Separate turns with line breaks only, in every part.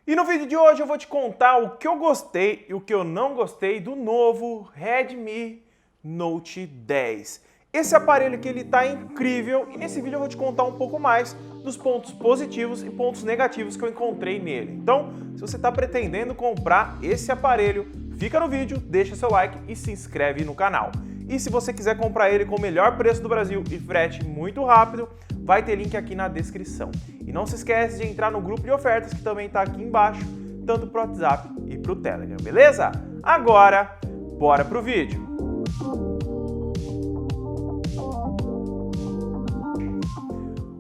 E no vídeo de hoje eu vou te contar o que eu gostei e o que eu não gostei do novo Redmi Note 10. Esse aparelho que ele tá incrível e nesse vídeo eu vou te contar um pouco mais dos pontos positivos e pontos negativos que eu encontrei nele. Então, se você está pretendendo comprar esse aparelho, fica no vídeo, deixa seu like e se inscreve no canal. E se você quiser comprar ele com o melhor preço do Brasil e frete muito rápido, vai ter link aqui na descrição. E não se esquece de entrar no grupo de ofertas que também está aqui embaixo, tanto para o WhatsApp e para o Telegram, beleza? Agora, bora pro vídeo!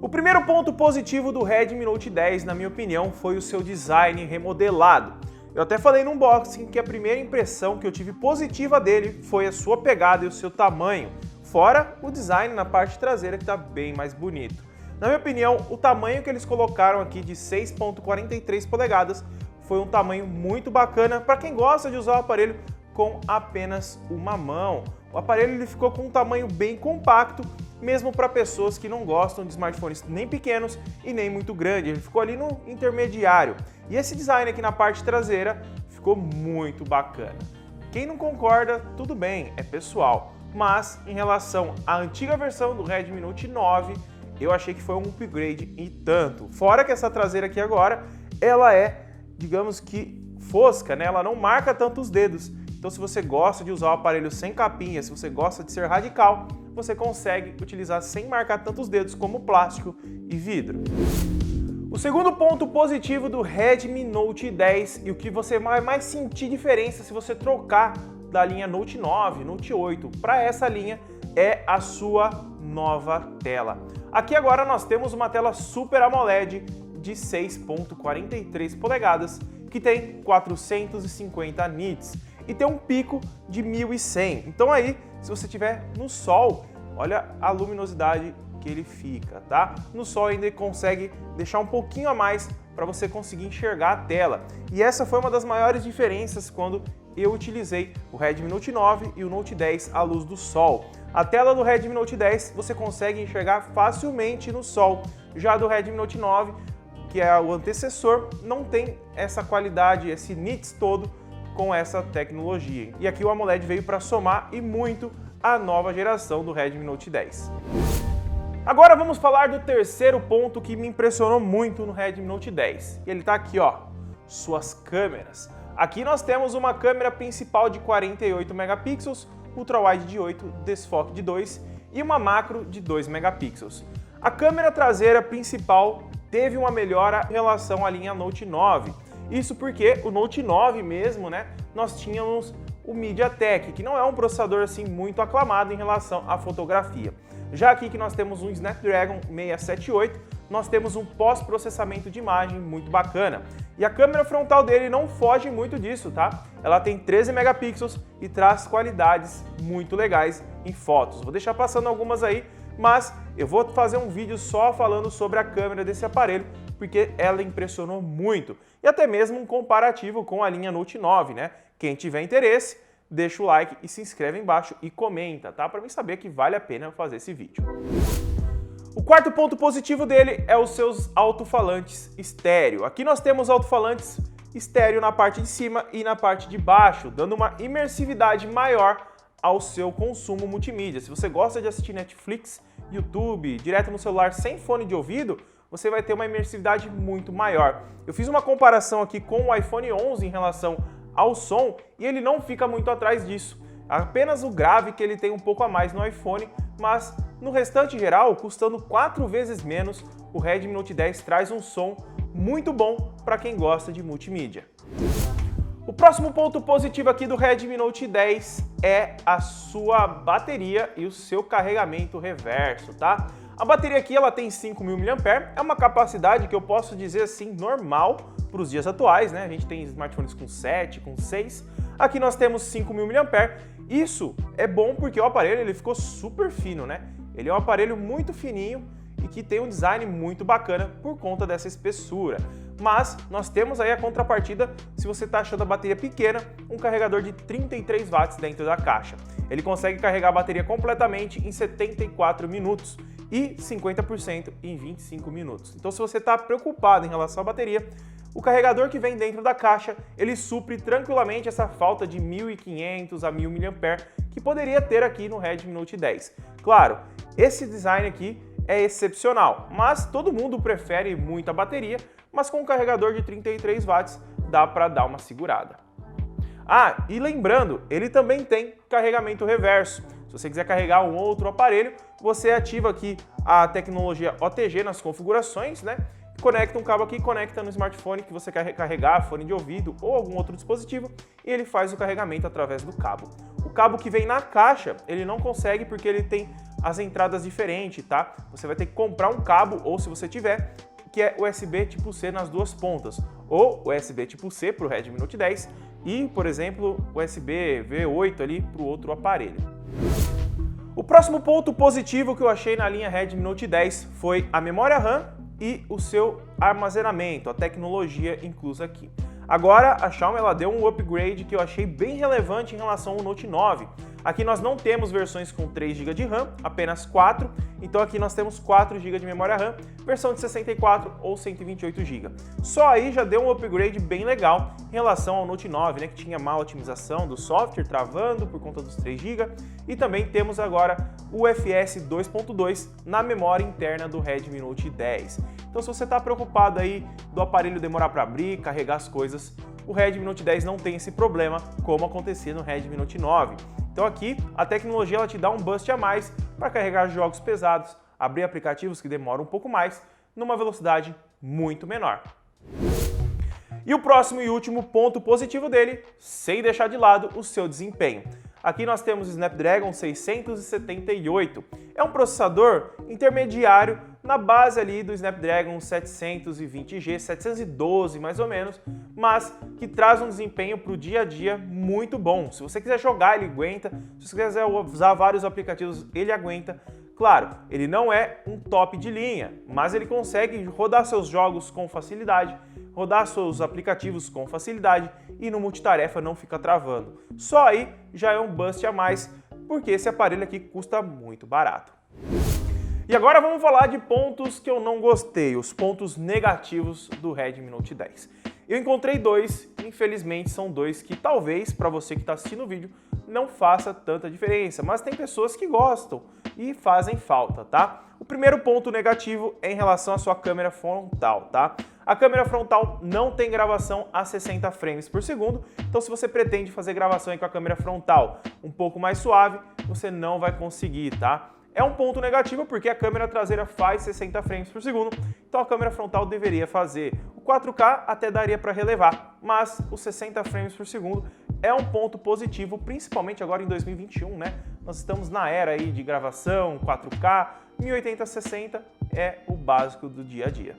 O primeiro ponto positivo do Redmi Note 10, na minha opinião, foi o seu design remodelado. Eu até falei no unboxing que a primeira impressão que eu tive positiva dele foi a sua pegada e o seu tamanho, fora o design na parte traseira que está bem mais bonito. Na minha opinião, o tamanho que eles colocaram aqui de 6.43 polegadas foi um tamanho muito bacana para quem gosta de usar o aparelho com apenas uma mão. O aparelho ele ficou com um tamanho bem compacto, mesmo para pessoas que não gostam de smartphones nem pequenos e nem muito grandes. Ele ficou ali no intermediário. E esse design aqui na parte traseira ficou muito bacana. Quem não concorda, tudo bem, é pessoal. Mas em relação à antiga versão do Redmi Note 9, eu achei que foi um upgrade e tanto. Fora que essa traseira aqui agora, ela é, digamos que, fosca, né? Ela não marca tanto os dedos. Então se você gosta de usar o aparelho sem capinha, se você gosta de ser radical, você consegue utilizar sem marcar tantos dedos como plástico e vidro. O segundo ponto positivo do Redmi Note 10 e o que você vai mais sentir diferença se você trocar da linha Note 9, Note 8 para essa linha é a sua nova tela. Aqui agora nós temos uma tela Super AMOLED de 6.43 polegadas que tem 450 nits e tem um pico de 1100. Então aí, se você estiver no sol, olha a luminosidade que ele fica, tá? No sol ainda ele consegue deixar um pouquinho a mais para você conseguir enxergar a tela. E essa foi uma das maiores diferenças quando eu utilizei o Redmi Note 9 e o Note 10 à luz do sol. A tela do Redmi Note 10 você consegue enxergar facilmente no sol. Já do Redmi Note 9, que é o antecessor, não tem essa qualidade, esse nits todo com essa tecnologia. E aqui o AMOLED veio para somar e muito a nova geração do Redmi Note 10. Agora vamos falar do terceiro ponto que me impressionou muito no Redmi Note 10. E ele está aqui, ó, suas câmeras. Aqui nós temos uma câmera principal de 48 megapixels, ultrawide de 8, desfoque de 2 e uma macro de 2 megapixels. A câmera traseira principal teve uma melhora em relação à linha Note 9. Isso porque o Note 9 mesmo, né, nós tínhamos o MediaTek, que não é um processador assim muito aclamado em relação à fotografia. Já aqui que nós temos um Snapdragon 678, nós temos um pós-processamento de imagem muito bacana. E a câmera frontal dele não foge muito disso, tá? Ela tem 13 megapixels e traz qualidades muito legais em fotos. Vou deixar passando algumas aí, mas eu vou fazer um vídeo só falando sobre a câmera desse aparelho, porque ela impressionou muito. E até mesmo um comparativo com a linha Note 9, né? Quem tiver interesse, deixa o like e se inscreve embaixo e comenta, tá? Para mim saber que vale a pena fazer esse vídeo. O quarto ponto positivo dele é os seus alto-falantes estéreo. Aqui nós temos alto-falantes estéreo na parte de cima e na parte de baixo, dando uma imersividade maior ao seu consumo multimídia. Se você gosta de assistir Netflix, YouTube, direto no celular sem fone de ouvido, você vai ter uma imersividade muito maior. Eu fiz uma comparação aqui com o iPhone 11 em relação ao som e ele não fica muito atrás disso. Apenas o grave que ele tem um pouco a mais no iPhone, mas no restante geral, custando 4 vezes menos, o Redmi Note 10 traz um som muito bom para quem gosta de multimídia. O próximo ponto positivo aqui do Redmi Note 10 é a sua bateria e o seu carregamento reverso, tá? A bateria aqui ela tem 5.000 mAh, é uma capacidade que eu posso dizer assim normal para os dias atuais, né? A gente tem smartphones com 7, com 6, aqui nós temos 5.000 mAh. Isso é bom porque o aparelho ele ficou super fino, né? Ele é um aparelho muito fininho e que tem um design muito bacana por conta dessa espessura. Mas nós temos aí a contrapartida, se você está achando a bateria pequena, um carregador de 33 watts dentro da caixa. Ele consegue carregar a bateria completamente em 74 minutos e 50% em 25 minutos. Então se você está preocupado em relação à bateria, O carregador que vem dentro da caixa, ele supre tranquilamente essa falta de 1.500 a 1.000 mAh que poderia ter aqui no Redmi Note 10. Claro, esse design aqui é excepcional, mas todo mundo prefere muita bateria, mas com um carregador de 33 watts dá para dar uma segurada. Ah, e lembrando, ele também tem carregamento reverso. Se você quiser carregar um outro aparelho, você ativa aqui a tecnologia OTG nas configurações, né? Conecta um cabo aqui, conecta no smartphone que você quer carregar, fone de ouvido ou algum outro dispositivo, e ele faz o carregamento através do cabo. O cabo que vem na caixa, ele não consegue porque ele tem as entradas diferentes, tá? Você vai ter que comprar um cabo, ou se você tiver, que é USB tipo C nas duas pontas, ou USB tipo C para o Redmi Note 10 e, por exemplo, USB V8 ali para o outro aparelho. O próximo ponto positivo que eu achei na linha Redmi Note 10 foi a memória RAM e o seu armazenamento, a tecnologia inclusa aqui. Agora, a Xiaomi ela deu um upgrade que eu achei bem relevante em relação ao Note 9. Aqui nós não temos versões com 3 GB de RAM, apenas 4. Então aqui nós temos 4 GB de memória RAM, versão de 64 ou 128 GB. Só aí já deu um upgrade bem legal em relação ao Note 9, né, que tinha má otimização do software, travando por conta dos 3 GB. E também temos agora o UFS 2.2 na memória interna do Redmi Note 10. Então se você está preocupado aí do aparelho demorar para abrir, carregar as coisas, o Redmi Note 10 não tem esse problema como acontecia no Redmi Note 9. Então aqui a tecnologia ela te dá um boost a mais para carregar jogos pesados, abrir aplicativos que demoram um pouco mais, numa velocidade muito menor. E o próximo e último ponto positivo dele, sem deixar de lado o seu desempenho. Aqui nós temos o Snapdragon 678. É um processador intermediário na base ali do Snapdragon 720G, 712 mais ou menos, mas que traz um desempenho para o dia a dia muito bom. Se você quiser jogar, ele aguenta. Se você quiser usar vários aplicativos, ele aguenta. Claro, ele não é um top de linha, mas ele consegue rodar seus jogos com facilidade, rodar seus aplicativos com facilidade e no multitarefa não fica travando. Só aí já é um boost a mais, porque esse aparelho aqui custa muito barato. E agora vamos falar de pontos que eu não gostei, os pontos negativos do Redmi Note 10. Eu encontrei dois, infelizmente são dois que talvez para você que está assistindo o vídeo não faça tanta diferença, mas tem pessoas que gostam e fazem falta, tá? O primeiro ponto negativo é em relação à sua câmera frontal, tá? A câmera frontal não tem gravação a 60 frames por segundo, então se você pretende fazer gravação aí com a câmera frontal um pouco mais suave, você não vai conseguir, tá? É um ponto negativo porque a câmera traseira faz 60 frames por segundo, então a câmera frontal deveria fazer. O 4K até daria para relevar, mas os 60 frames por segundo é um ponto positivo, principalmente agora em 2021, né? Nós estamos na era aí de gravação, 4K, 1080-60 é o básico do dia a dia.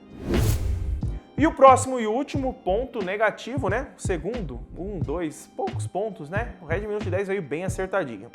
E o próximo e último ponto negativo, né? O segundo, poucos pontos, né? O Redmi Note 10 veio bem acertadinho.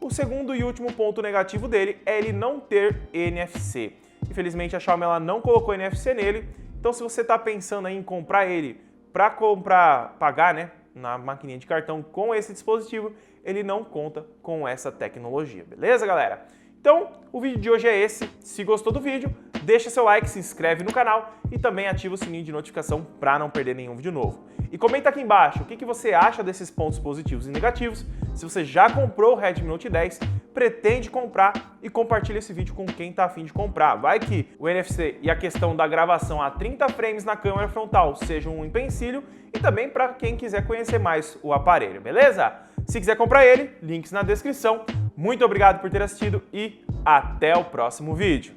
O segundo e último ponto negativo dele é ele não ter NFC. Infelizmente a Xiaomi ela não colocou NFC nele, então se você está pensando aí em comprar ele para pagar, né, na maquininha de cartão com esse dispositivo, ele não conta com essa tecnologia, beleza, galera? Então, o vídeo de hoje é esse. Se gostou do vídeo, deixa seu like, se inscreve no canal e também ativa o sininho de notificação para não perder nenhum vídeo novo. E comenta aqui embaixo o que você acha desses pontos positivos e negativos, se você já comprou o Redmi Note 10, pretende comprar e compartilha esse vídeo com quem está a fim de comprar. Vai que o NFC e a questão da gravação a 30 frames na câmera frontal sejam um empecilho e também para quem quiser conhecer mais o aparelho, beleza? Se quiser comprar ele, links na descrição. Muito obrigado por ter assistido e até o próximo vídeo.